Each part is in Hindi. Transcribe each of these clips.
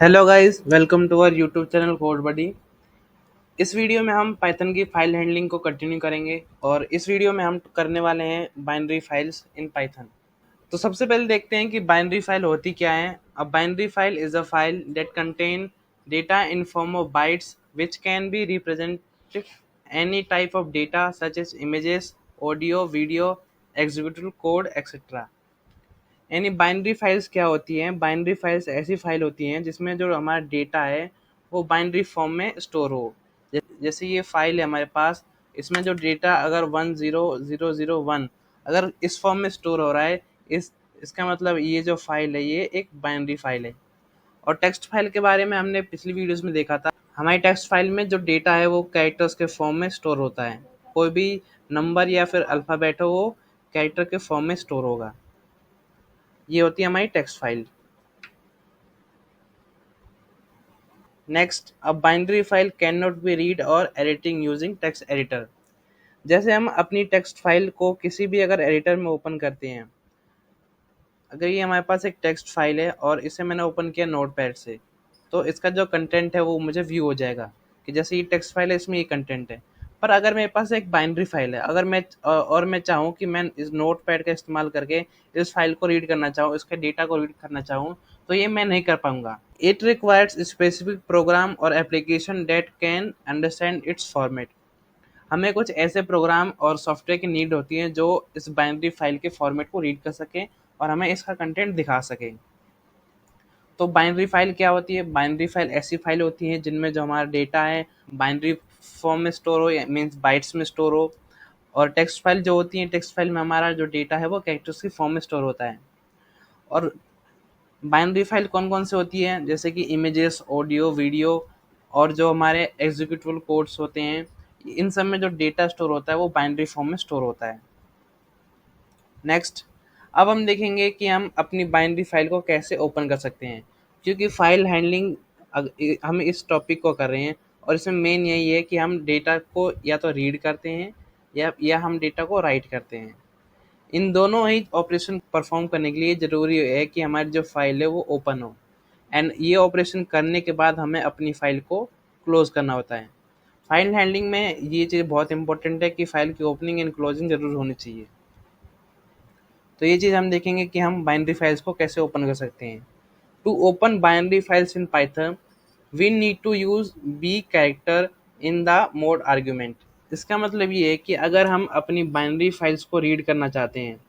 Hello guys, welcome to our YouTube channel code buddy. इस वीडियो में हम पाइथन की फाइल हैंडलिंग को कंटिन्यू करेंगे और इस वीडियो में हम करने वाले हैं बाइनरी फाइल्स इन पाइथन। तो सबसे पहले देखते हैं कि बाइनरी फाइल होती क्या है। A binary file is a file that contain data in form of bytes which can be represented any type of data such as images, audio, video, executive code etcetera. यानी बाइनरी फाइल्स क्या होती हैं? बाइनरी फाइल्स ऐसी फाइल होती हैं जिसमें जो हमारा डेटा है वो बाइनरी फॉर्म में स्टोर हो। जैसे ये फाइल है हमारे पास, इसमें जो डेटा अगर 10001 अगर इस फॉर्म में स्टोर हो रहा है, इस इसका मतलब ये जो फाइल है ये एक बाइनरी फाइल है। और टेक्स्ट फाइल के बारे में हमने पिछली वीडियोस में देखा था। हमारी टेक्स्ट फाइल में जो डेटा है वो कैरेक्टर्स के फॉर्म में स्टोर होता है। कोई भी नंबर या फिर अल्फ़ाबेट हो वो कैरेक्टर के फॉर्म में स्टोर होगा। ये होती है हमारी text file. Next, a binary file can not be read और एडिटिंग यूजिंग टेक्स्ट एडिटर। जैसे हम अपनी टेक्स्ट फाइल को किसी भी अगर एडिटर में ओपन करते हैं, अगर ये हमारे पास एक टेक्स्ट फाइल है और इसे मैंने ओपन किया नोटपैड से, तो इसका जो कंटेंट है वो मुझे व्यू हो जाएगा कि जैसे ये टेक्स्ट फाइल है इसमें ये कंटेंट है। पर अगर मेरे पास एक बाइनरी फाइल है, अगर मैं चाहूँ कि मैं इस नोटपैड का इस्तेमाल करके इस फाइल को रीड करना चाहूँ, इसके डेटा को रीड करना चाहूँ, तो ये मैं नहीं कर पाऊंगा। इट रिक्वायर्स स्पेसिफिक प्रोग्राम और application date can understand it's format. हमें कुछ ऐसे प्रोग्राम और सॉफ्टवेयर की नीड होती है जो इस बाइनरी फाइल के फॉर्मेट को रीड कर सकें और हमें इसका कंटेंट दिखा सकें। तो बाइनरी फाइल क्या होती है? बाइनरी फाइल ऐसी फाइल होती है जिनमें जो हमारा डेटा है बाइनरी फॉर्म में स्टोर हो, मीन्स बाइट्स में स्टोर हो। और टेक्स्ट फाइल जो होती है, टेक्स्ट फाइल में हमारा जो डेटा है वो कैरेक्टर्स की फॉर्म में स्टोर होता है। और बाइनरी फाइल कौन कौन से होती है? जैसे कि इमेजेस, ऑडियो, वीडियो और जो हमारे एग्जीक्यूटिव कोड्स होते हैं, इन सब में जो डेटा स्टोर होता है वो बाइनरी फॉर्म में स्टोर होता है। नेक्स्ट, अब हम देखेंगे कि हम अपनी बाइनरी फाइल को कैसे ओपन कर सकते हैं। क्योंकि फाइल हैंडलिंग हम इस टॉपिक को कर रहे हैं और इसमें मेन यही है कि हम डेटा को या तो रीड करते हैं या हम डेटा को राइट करते हैं। इन दोनों ही ऑपरेशन परफॉर्म करने के लिए ज़रूरी है कि हमारी जो फाइल है वो ओपन हो। एंड ये ऑपरेशन करने के बाद हमें अपनी फाइल को क्लोज करना होता है। फाइल हैंडलिंग में ये चीज़ बहुत इंपॉर्टेंट है कि फाइल की ओपनिंग एंड क्लोजिंग ज़रूर होनी चाहिए। तो ये चीज़ हम देखेंगे कि हम बाइनरी फाइल्स को कैसे ओपन कर सकते हैं। To open binary files in Python we need to use B character in the mode argument. इसका मतलब ये है कि अगर हम अपनी बाइनरी फाइल्स को रीड करना चाहते हैं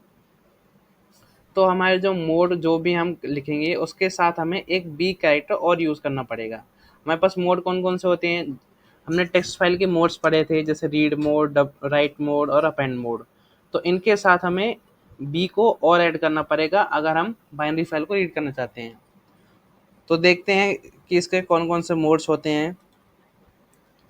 तो हमारे जो मोड जो भी हम लिखेंगे उसके साथ हमें एक बी कैरेक्टर और यूज़ करना पड़ेगा। हमारे पास मोड कौन कौन से होते हैं? हमने टेक्स्ट फाइल के मोड्स पढ़े थे, जैसे रीड मोड, राइट मोड और अपेंड मोड। तो इनके साथ हमें बी को और ऐड करना पड़ेगा अगर हम बाइनरी फाइल को रीड करना चाहते हैं। तो देखते हैं कि इसके कौन कौन से मोड्स होते हैं।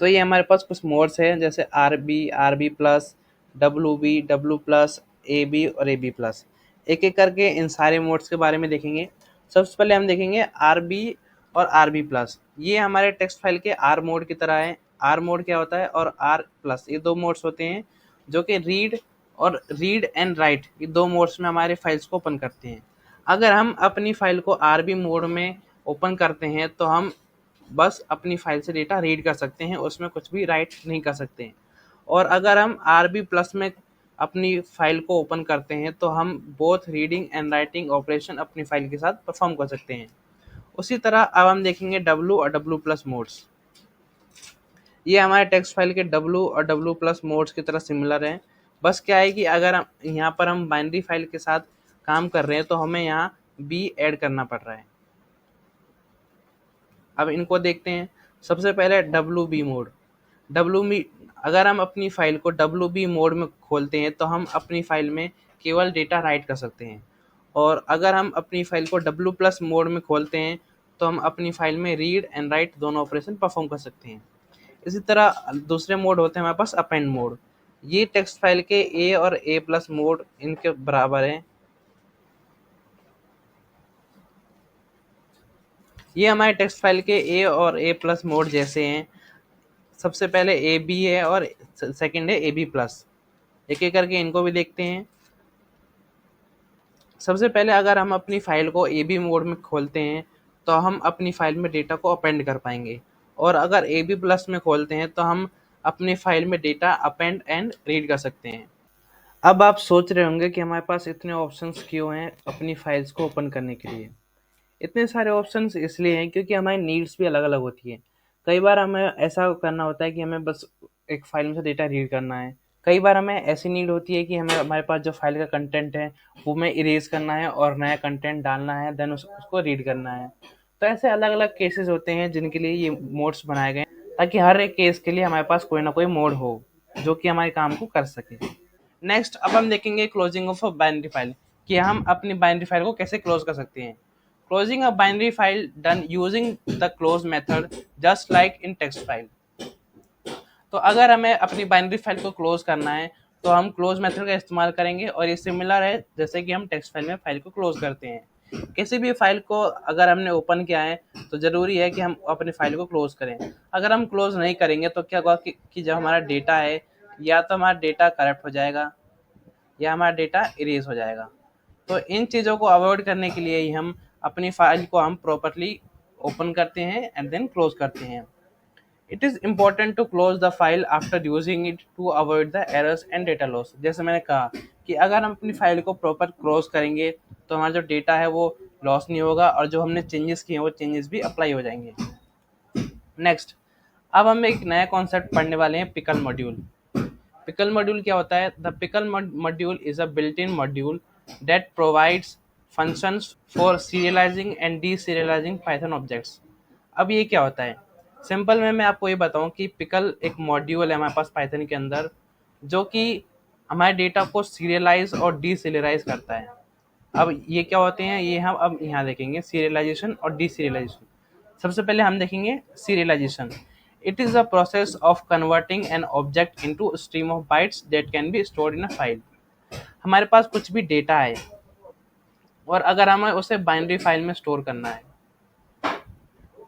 तो ये हमारे पास कुछ मोड्स हैं, जैसे R B plus, W plus, A B और ए बी प्लस। एक एक करके इन सारे मोड्स के बारे में देखेंगे। सबसे पहले हम देखेंगे आर बी और आर बी प्लस। ये हमारे टेक्स्ट फाइल के आर मोड की तरह है। आर मोड क्या होता है और आर प्लस, ये दो मोड्स होते हैं जो कि रीड एंड राइट, ये दो मोड्स में हमारे फाइल्स को ओपन करते हैं। अगर हम अपनी फाइल को आर बी मोड में ओपन करते हैं तो हम बस अपनी फाइल से डेटा रीड कर सकते हैं, उसमें कुछ भी राइट नहीं कर सकते हैं। और अगर हम आर बी प्लस में अपनी फाइल को ओपन करते हैं तो हम both reading and writing operation अपनी फाइल के साथ परफॉर्म कर सकते हैं। उसी तरह अब हम देखेंगे डब्लू और डब्लू प्लस मोड्स। ये हमारे टेक्स्ट फाइल के डब्लू और डब्लू प्लस मोड्स की तरह सिमिलर हैं। बस क्या है कि अगर हम यहाँ पर हम बाइनरी फाइल के साथ काम कर रहे हैं तो हमें यहाँ बी ऐड करना पड़ रहा है। अब इनको देखते हैं। सबसे पहले W B mode. W B, अगर हम अपनी फाइल को डब्ल्यू बी मोड में खोलते हैं तो हम अपनी फाइल में केवल डेटा राइट कर सकते हैं। और अगर हम अपनी फाइल को डब्ल्यू प्लस मोड में खोलते हैं तो हम अपनी फाइल में रीड एंड राइट दोनों ऑपरेशन परफॉर्म कर सकते हैं। इसी तरह दूसरे मोड होते हैं हमारे पास अपेंड मोड। ये टेक्स्ट फाइल के ए और ए प्लस मोड इनके बराबर हैं। ये हमारे टेक्स्ट फाइल के ए और ए प्लस मोड जैसे हैं। सबसे पहले ए बी है और सेकंड है ए बी प्लस। एक एक करके इनको भी देखते हैं। सबसे पहले अगर हम अपनी फाइल को ए बी मोड में खोलते हैं तो हम अपनी फाइल में डेटा को अपेंड कर पाएंगे, और अगर ए बी प्लस में खोलते हैं तो हम अपनी फाइल में डेटा अपेंड एंड रीड कर सकते हैं। अब आप सोच रहे होंगे कि हमारे पास इतने ऑप्शंस क्यों हैं अपनी फाइल्स को ओपन करने के लिए। इतने सारे ऑप्शंस इसलिए हैं क्योंकि हमारी नीड्स भी अलग अलग होती हैं। कई बार हमें ऐसा करना होता है कि हमें बस एक फाइल में से डेटा रीड करना है। कई बार हमें ऐसी नीड होती है कि हमारे पास जो फाइल का कंटेंट है वो हमें इरेज करना है और नया कंटेंट डालना है, देन उसको रीड करना है। तो ऐसे अलग अलग केसेस होते हैं जिनके लिए ये मोड्स बनाए गए हैं, ताकि हर एक केस के लिए हमारे पास कोई ना कोई मोड हो जो कि हमारे काम को कर सके। नेक्स्ट अब हम देखेंगे closing of a binary file, कि हम अपनी बाइनरी फाइल को कैसे क्लोज कर सकते हैं। Closing a binary file done using the close method just like in text file. तो अगर हमें अपनी बाइनरी फाइल को क्लोज करना है तो हम क्लोज मेथड का इस्तेमाल करेंगे, और ये सिमिलर है जैसे कि हम टेक्स्ट फाइल में फाइल को क्लोज करते हैं। किसी भी फाइल को अगर हमने ओपन किया है तो ज़रूरी है कि हम अपनी फाइल को क्लोज करें। अगर हम क्लोज नहीं करेंगे तो क्या होगा कि जब हमारा डेटा है, या तो हमारा डेटा करप्ट हो जाएगा या हमारा डेटा इरेज हो जाएगा। तो इन चीज़ों को अवॉइड करने के लिए ही हम अपनी फाइल को हम प्रॉपरली ओपन करते हैं एंड देन क्लोज करते हैं। It is important to close the file after using it to avoid the errors and data loss. जैसे मैंने कहा कि अगर हम अपनी फाइल को प्रॉपर क्लोज करेंगे तो हमारा जो डेटा है वो लॉस नहीं होगा, और जो हमने चेंजेस किए हैं वो चेंजेस भी अप्लाई हो जाएंगे। नेक्स्ट अब हम एक नया कॉन्सेप्ट पढ़ने वाले हैं, पिकल मॉड्यूल। पिकल मॉड्यूल क्या होता है? The pickle module is a built in module that provides functions for serializing and deserializing Python objects. अब ये क्या होता है? सिंपल में मैं आपको ये बताऊं कि पिकल एक मॉड्यूल है हमारे पास पाइथन के अंदर, जो कि हमारे डेटा को सीरियलाइज और डीसीरियलाइज करता है। अब ये क्या होते हैं ये हम अब यहाँ देखेंगे, सीरियलाइजेशन और डीसीरियलाइजेशन। सबसे पहले हम देखेंगे serialisation. It is a process of converting an object into stream of bytes that can be stored in a file. हमारे पास कुछ भी डेटा है और अगर हमें उसे बाइनरी फाइल में स्टोर करना है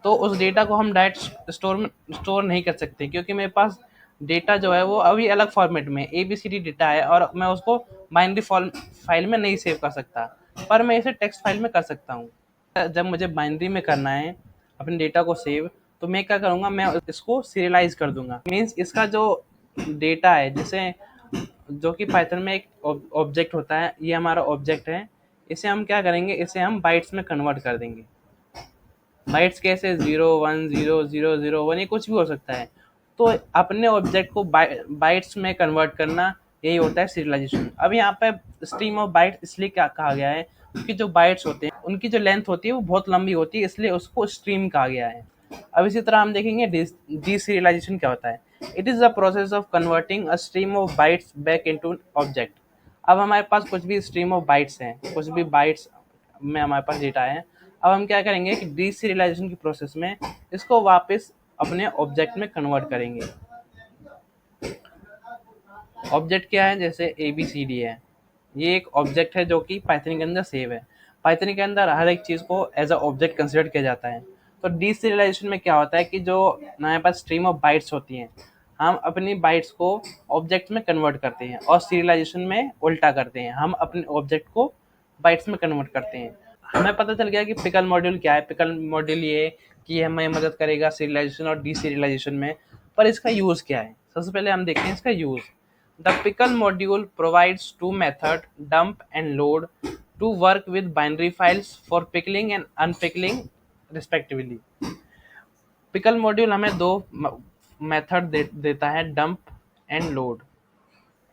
तो उस डेटा को हम डायरेक्ट स्टोर नहीं कर सकते, क्योंकि मेरे पास डेटा जो है वो अभी अलग फॉर्मेट में ABCD डेटा है और मैं उसको बाइनरी फाइल में नहीं सेव कर सकता, पर मैं इसे टेक्स्ट फाइल में कर सकता हूँ। जब मुझे बाइनरी में करना है अपने डेटा को सेव, तो मैं क्या करूँगा, मैं इसको सीरियलाइज कर दूंगा। मीन्स इसका जो डेटा है, जैसे जो कि पाइथन में एक ऑब्जेक्ट होता है, ये हमारा ऑब्जेक्ट है, इसे हम क्या करेंगे, इसे हम बाइट्स में कन्वर्ट कर देंगे। बाइट्स कैसे? 0 1 0 0 0 1, ये कुछ भी हो सकता है। तो अपने ऑब्जेक्ट को बाइट्स में कन्वर्ट करना, यही होता है सीरियलाइजेशन। अब यहाँ पे स्ट्रीम ऑफ बाइट्स इसलिए क्या कहा गया है, क्योंकि जो बाइट्स होते हैं उनकी जो लेंथ होती है वो बहुत लंबी होती है, इसलिए उसको स्ट्रीम कहा गया है। अब इसी तरह हम देखेंगे डीसीरियलाइजेशन क्या होता है। It is the process of converting a stream of bytes back into object. अब हमारे पास कुछ भी स्ट्रीम ऑफ बाइट्स हैं, कुछ भी बाइट्स में हमारे पास डेटा है। अब हम क्या करेंगे कि डीसीरियलाइजेशन की प्रोसेस में इसको वापस अपने ऑब्जेक्ट में कन्वर्ट करेंगे। ऑब्जेक्ट क्या है? जैसे ABCD है, ये एक ऑब्जेक्ट है जो कि पाइथन के अंदर सेव है। पाइथन के अंदर हर एक चीज़ को एज अ ऑब्जेक्ट कंसिडर किया जाता है। तो डीसीरियलाइजेशन में क्या होता है कि जो हमारे पास स्ट्रीम ऑफ बाइट्स होती हैं, हम अपनी बाइट्स को ऑब्जेक्ट में कन्वर्ट करते हैं, और सीरियलाइजेशन में उल्टा करते हैं, हम अपने ऑब्जेक्ट को बाइट्स में कन्वर्ट करते हैं। हमें पता चल गया कि पिकल मॉड्यूल क्या है। पिकल मॉड्यूल ये कि हमें मदद करेगा सीरियलाइजेशन और डीसीरियलाइजेशन में, पर इसका यूज़ क्या है? सबसे पहले हम देखते हैं इसका use. The pickle module provides two methods, dump and load, to work with binary files for pickling and unpickling respectively. Pickle module हमें दो मेथड देता है, dump and load।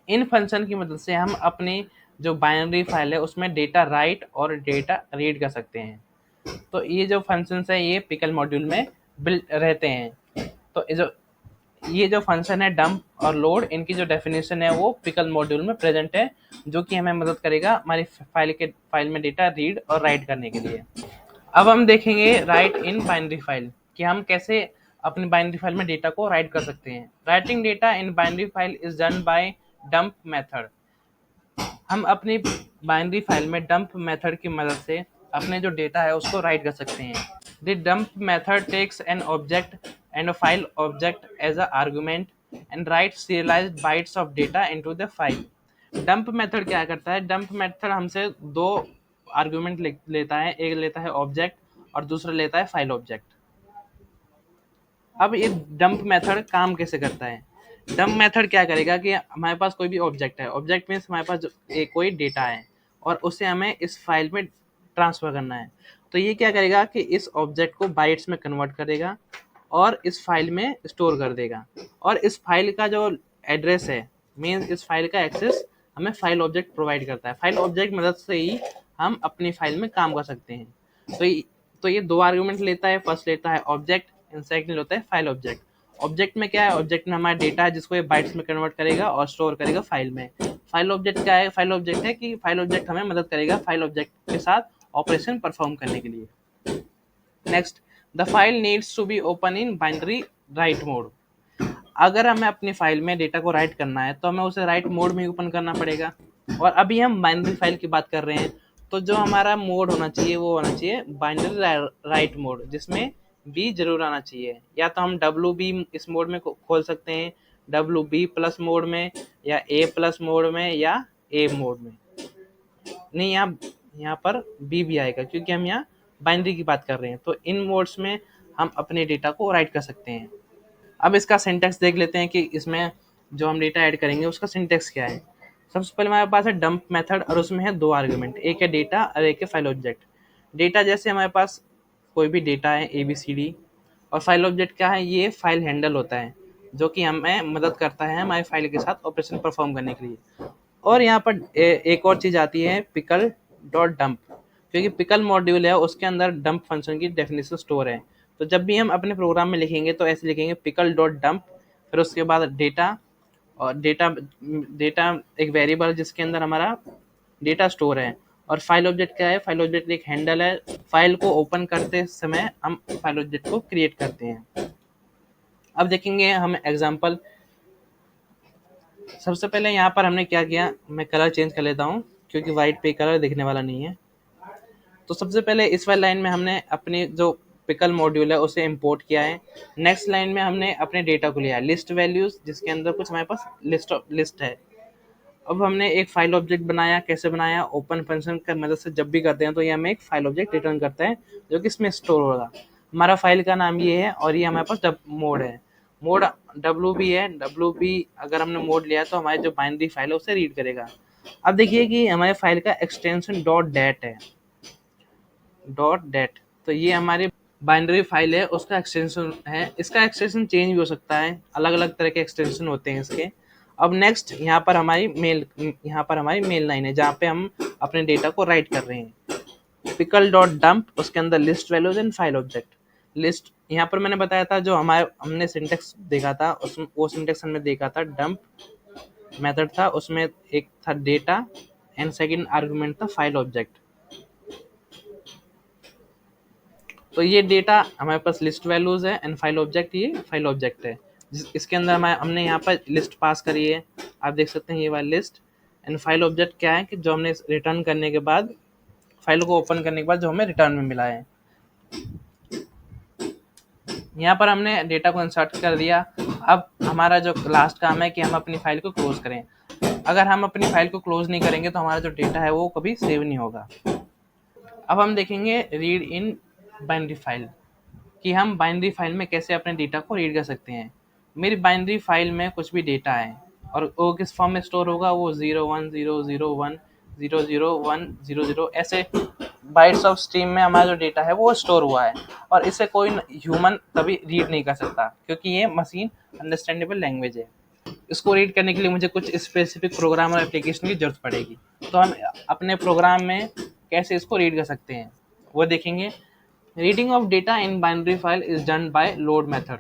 In function की मदद से हम अपनी जो बाइनरी फाइल है उसमें डेटा राइट और डेटा रीड कर सकते हैं। तो ये जो फंक्शंस है ये पिकल मॉड्यूल में बिल्ट रहते हैं। तो ये जो फंक्शन है डंप और लोड, इनकी जो डेफिनेशन है वो पिकल मॉड्यूल में प्रेजेंट है, जो कि हमें मदद करेगा हमारी फाइल में डेटा रीड और राइट करने के लिए। अब हम देखेंगे राइट इन बाइनरी फाइल, कि हम कैसे अपनी बाइनरी फाइल में डेटा को राइट कर सकते हैं। Writing data in binary file is done by dump method. हम अपनी बाइनरी फाइल में डंप मेथड की मदद से अपने जो डेटा है उसको राइट कर सकते हैं। The dump method takes an object and a file object as an argument and writes serialized bytes of data into the file. Dump method क्या करता है? डंप मेथड हमसे दो आर्गुमेंट लेता है, एक लेता है ऑब्जेक्ट और दूसरा लेता है फाइल ऑब्जेक्ट। अब ये डंप मेथड काम कैसे करता है? डंप मेथड क्या करेगा कि हमारे पास कोई भी ऑब्जेक्ट है, ऑब्जेक्ट मीन्स हमारे पास कोई डेटा है और उसे हमें इस फाइल में ट्रांसफर करना है। तो ये क्या करेगा कि इस ऑब्जेक्ट को बाइट्स में कन्वर्ट करेगा और इस फाइल में स्टोर कर देगा। और इस फाइल का जो एड्रेस है, मीन्स इस फाइल का एक्सेस हमें फाइल ऑब्जेक्ट प्रोवाइड करता है। फाइल ऑब्जेक्ट मदद से ही हम अपनी फाइल में काम कर सकते हैं। तो ये दो आर्गुमेंट लेता है। फर्स्ट लेता है ऑब्जेक्ट एंड सेकंड होता है फाइल ऑब्जेक्ट। ऑब्जेक्ट में क्या है? ऑब्जेक्ट में हमारा डेटा है जिसको ये बाइट्स में कन्वर्ट करेगा और स्टोर करेगा फाइल में। फाइल ऑब्जेक्ट क्या है? फाइल ऑब्जेक्ट है कि फाइल ऑब्जेक्ट हमें मदद करेगा फाइल ऑब्जेक्ट के साथ ऑपरेशन परफॉर्म करने के लिए। Next, the file needs to be open in binary write mode. अगर हमें अपनी फाइल में डेटा को राइट करना है तो हमें उसे राइट मोड में ओपन करना पड़ेगा। और अभी हम बाइनरी फाइल की बात कर रहे हैं, तो जो हमारा मोड होना चाहिए वो होना चाहिए बाइनरी राइट मोड, जिसमें बी जरूर आना चाहिए। या तो हम डब्ल्यू बी इस मोड में खोल सकते हैं, डब्ल्यू बी प्लस मोड में, या ए प्लस मोड में, या ए मोड में। नहीं, यहाँ पर बी भी आएगा क्योंकि हम यहाँ बाइनरी की बात कर रहे हैं। तो इन मोड्स में हम अपने डेटा को राइट कर सकते हैं। अब इसका सिंटैक्स देख लेते हैं कि इसमें जो हम डेटा ऐड करेंगे उसका सिंटैक्स क्या है। सबसे पहले हमारे पास है डंप मेथड और उसमें है दो आर्गुमेंट, एक है डेटा और एक है फाइल ऑब्जेक्ट। डेटा जैसे हमारे पास कोई भी डेटा है ABCD, और फाइल ऑब्जेक्ट क्या है? ये फाइल हैंडल होता है जो कि हमें मदद करता है हमारे फाइल के साथ ऑपरेशन परफॉर्म करने के लिए। और यहाँ पर एक और चीज़ आती है पिकल डॉट डंप, क्योंकि पिकल मॉड्यूल है उसके अंदर डंप फंक्शन की डेफिनेशन स्टोर है। तो जब भी हम अपने प्रोग्राम में लिखेंगे तो ऐसे लिखेंगे पिकल डॉट डंप, फिर उसके बाद डेटा, और डेटा एक वेरिएबल जिसके अंदर हमारा डेटा स्टोर है। और फाइल ऑब्जेक्ट क्या है? फाइल ऑब्जेक्ट एक हैंडल है, फाइल को ओपन करते समय हम फाइल ऑब्जेक्ट को क्रिएट करते हैं। अब देखेंगे हम एग्जांपल। सबसे पहले यहाँ पर हमने क्या किया, मैं कलर चेंज कर लेता हूँ क्योंकि वाइट पे कलर दिखने वाला नहीं है। तो सबसे पहले इस वाली लाइन में हमने अपनी जो पिकल मॉड्यूल है उसे इंपोर्ट किया है। नेक्स्ट लाइन में हमने अपने डेटा को लिया है, लिस्ट वैल्यूज, जिसके अंदर कुछ हमारे पास लिस्ट है। अब हमने एक फाइल ऑब्जेक्ट बनाया। कैसे बनाया? ओपन फंक्शन की मदद से जब भी करते हैं तो ये हमें एक फाइल ऑब्जेक्ट रिटर्न करता है जो कि इसमें स्टोर होगा। हमारा फाइल का नाम ये है और ये हमारे पास मोड है। मोड WB है। WB अगर हमने मोड लिया तो हमारी जो बाइनरी फाइल है उसे रीड करेगा। अब देखिए कि हमारे फाइल का एक्सटेंशन डॉट डेट है, डॉट डेट। तो ये हमारी बाइनरी फाइल है उसका एक्सटेंशन है। इसका एक्सटेंशन चेंज भी हो सकता है, अलग अलग तरह के एक्सटेंशन होते हैं इसके। अब नेक्स्ट यहाँ पर हमारी मेल लाइन है जहाँ पे हम अपने डेटा को राइट कर रहे हैं। पिकल डॉट डंप, उसके अंदर list values and file object. List यहाँ पर मैंने बताया था, जो हमने सिंटेक्स देखा था उसमें, वो सिंटेक्स हमने देखा था डंप मेथड था, उसमें एक था डेटा एंड सेकंड आर्गुमेंट था फाइल ऑब्जेक्ट। तो ये डेटा हमारे पास लिस्ट वैल्यूज है एंड फाइल ऑब्जेक्ट ये फाइल ऑब्जेक्ट है। इसके अंदर हमने यहाँ पर लिस्ट पास करी है, आप देख सकते हैं ये वाली लिस्ट। एंड फाइल ऑब्जेक्ट क्या है कि जो हमने रिटर्न करने के बाद, फाइल को ओपन करने के बाद जो हमें रिटर्न में मिला है। यहाँ पर हमने डेटा को इंसर्ट कर दिया। अब हमारा जो लास्ट काम है कि हम अपनी फाइल को क्लोज करें। अगर हम अपनी फाइल को क्लोज नहीं करेंगे तो हमारा जो डेटा है वो कभी सेव नहीं होगा। अब हम देखेंगे रीड इन बाइनरी फाइल, कि हम बाइनरी फाइल में कैसे अपने डेटा को रीड कर सकते हैं। मेरी बाइनरी फाइल में कुछ भी डेटा है और वो किस फॉर्म में स्टोर होगा, वो 010001000100 ऐसे बाइट्स ऑफ स्ट्रीम में हमारा जो डेटा है वो स्टोर हुआ है। और इसे कोई ह्यूमन कभी रीड नहीं कर सकता क्योंकि ये मशीन अंडरस्टैंडेबल लैंग्वेज है। इसको रीड करने के लिए मुझे कुछ स्पेसिफिक प्रोग्राम और एप्लीकेशन की जरूरत पड़ेगी। तो हम अपने प्रोग्राम में कैसे इसको रीड कर सकते हैं वो देखेंगे। Reading of data in binary file is done by load method.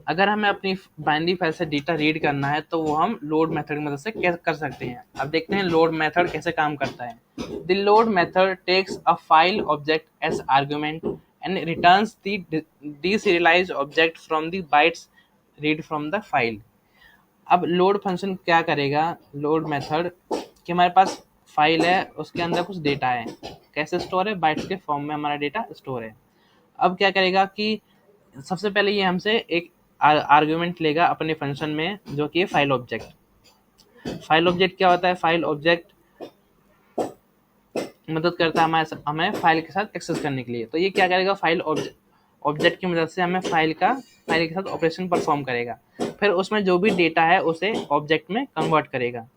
अगर हमें अपनी बाइनरी फाइल से डेटा रीड करना है तो वो हम लोड मेथड की मदद से कर सकते हैं। अब देखते हैं लोड मेथड कैसे काम करता है। The load method takes a file object as argument and returns the deserialized object from the bytes read from the file. अब लोड फंक्शन क्या करेगा, लोड मेथड, कि हमारे पास फाइल है उसके अंदर कुछ डेटा है, कैसे स्टोर है, बाइट्स के फॉर्म में हमारा डेटा स्टोर है। अब क्या करेगा कि सबसे पहले ये हमसे एक आर्गुमेंट लेगा अपने फंक्शन में जो कि है फाइल ऑब्जेक्ट। फाइल ऑब्जेक्ट क्या होता है? फाइल ऑब्जेक्ट मदद करता है हमें फाइल के साथ एक्सेस करने के लिए। तो ये क्या करेगा, फाइल ऑब्जेक्ट की मदद से हमें फाइल के साथ ऑपरेशन परफॉर्म करेगा, फिर उसमें जो भी डेटा है उसे ऑब्जेक्ट में कन्वर्ट करेगा।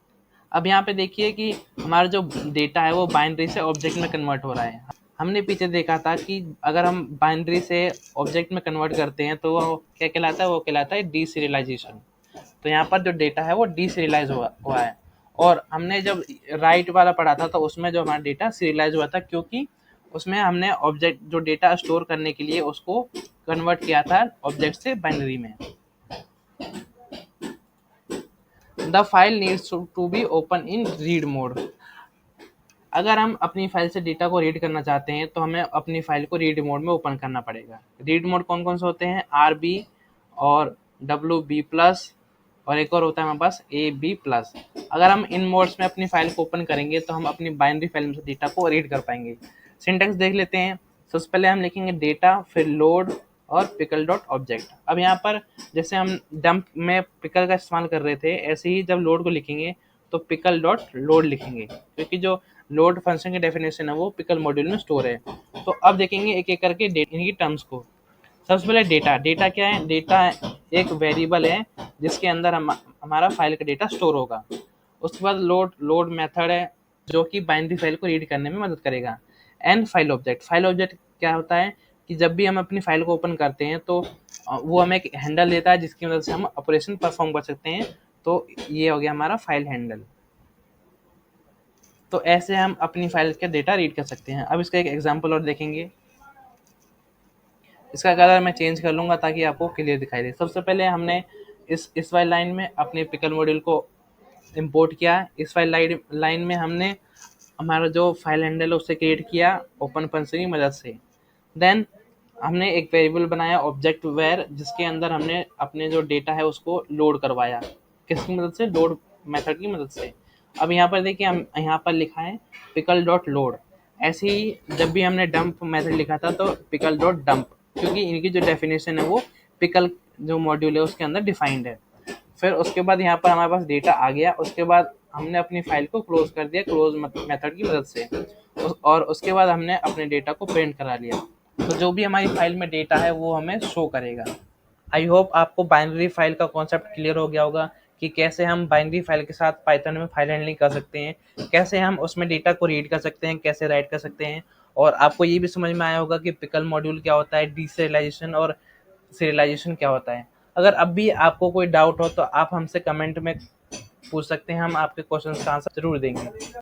अब यहाँ पे देखिए कि हमारा जो डेटा है वो बाइनरी से ऑब्जेक्ट में कन्वर्ट हो रहा है। हमने पीछे देखा था कि अगर हम बाइनरी से ऑब्जेक्ट में कन्वर्ट करते हैं तो वो क्या कहलाता है, वो कहलाता है डीसीरियलाइजेशन। तो यहाँ पर जो डेटा है वो डीसीरियलाइज हुआ है। और हमने जब राइट वाला पढ़ा था तो उसमें जो हमारा डेटा सीरियलाइज हुआ था, क्योंकि उसमें हमने ऑब्जेक्ट जो डेटा स्टोर करने के लिए उसको कन्वर्ट किया था ऑब्जेक्ट से बाइनरी में। The file needs to be open in read mode. अगर हम अपनी फाइल से डेटा को रीड करना चाहते हैं तो हमें अपनी फाइल को रीड मोड में ओपन करना पड़ेगा। रीड मोड कौन कौन से होते हैं, RB और WB+, और एक और होता है हमारे पास AB+। अगर हम इन मोड्स में अपनी फाइल को ओपन करेंगे तो हम अपनी बाइनरी फाइल में से डेटा को रीड कर पाएंगे। सिंटैक्स देख लेते हैं। सबसे पहले हम लिखेंगे डेटा, फिर लोड और पिकल डॉट ऑब्जेक्ट। अब यहाँ पर जैसे हम डंप में पिकल का इस्तेमाल कर रहे थे, ऐसे ही जब लोड को लिखेंगे तो पिकल डॉट लोड लिखेंगे, क्योंकि जो लोड फंक्शन की डेफिनेशन है वो पिकल मॉड्यूल में स्टोर है। तो अब देखेंगे एक एक करके इनकी टर्म्स को। सबसे पहले डेटा। डेटा क्या है, डेटा एक वेरिएबल है जिसके अंदर हमारा फाइल का डेटा स्टोर होगा। उसके बाद लोड मेथड है जो कि बाइनरी फाइल को रीड करने में मदद करेगा। And file object. File object क्या होता है कि जब भी हम अपनी फाइल को ओपन करते हैं तो वो हमें एक हैंडल देता है जिसकी मदद से हम ऑपरेशन परफॉर्म कर सकते हैं। तो ये हो गया हमारा फाइल हैंडल। तो ऐसे हम अपनी फाइल का डेटा रीड कर सकते हैं। अब इसका एक एग्जांपल और देखेंगे। इसका कलर मैं चेंज कर लूँगा ताकि आपको क्लियर दिखाई दे। सबसे पहले हमने इस वाली लाइन में अपने पिकल मॉड्यूल को इंपोर्ट किया। इस वाली लाइन में हमने हमारा जो फाइल हैंडल है उसे क्रिएट किया ओपन फंक्शन की मदद से। देन हमने एक वेरिएबल बनाया ऑब्जेक्ट वेयर, जिसके अंदर हमने अपने जो डेटा है उसको लोड करवाया। किसकी मदद से, लोड मेथड की मदद से। अब यहाँ पर देखिए हम यहाँ पर लिखा है पिकल डॉट लोड। ऐसे ही जब भी हमने डंप मेथड लिखा था तो पिकल डॉट डंप, क्योंकि इनकी जो डेफिनेशन है वो पिकल जो मॉड्यूल है उसके अंदर डिफाइंड है। फिर उसके बाद यहाँ पर हमारे पास डेटा आ गया। उसके बाद हमने अपनी फाइल को क्लोज कर दिया क्लोज मेथड की मदद से, और उसके बाद हमने अपने डेटा को प्रिंट करा लिया। तो जो भी हमारी फाइल में डेटा है वो हमें शो करेगा। आई होप आपको बाइनरी फाइल का कॉन्सेप्ट क्लियर हो गया होगा कि कैसे हम बाइनरी फाइल के साथ पाइथन में फाइल हैंडलिंग कर सकते हैं, कैसे हम उसमें डेटा को रीड कर सकते हैं, कैसे राइट कर सकते हैं। और आपको ये भी समझ में आया होगा कि पिकल मॉड्यूल क्या होता है, डीसerialization और serialization क्या होता है। अगर अब भी आपको कोई डाउट हो तो आप हमसे कमेंट में पूछ सकते हैं, हम आपके क्वेश्चन का आंसर जरूर देंगे।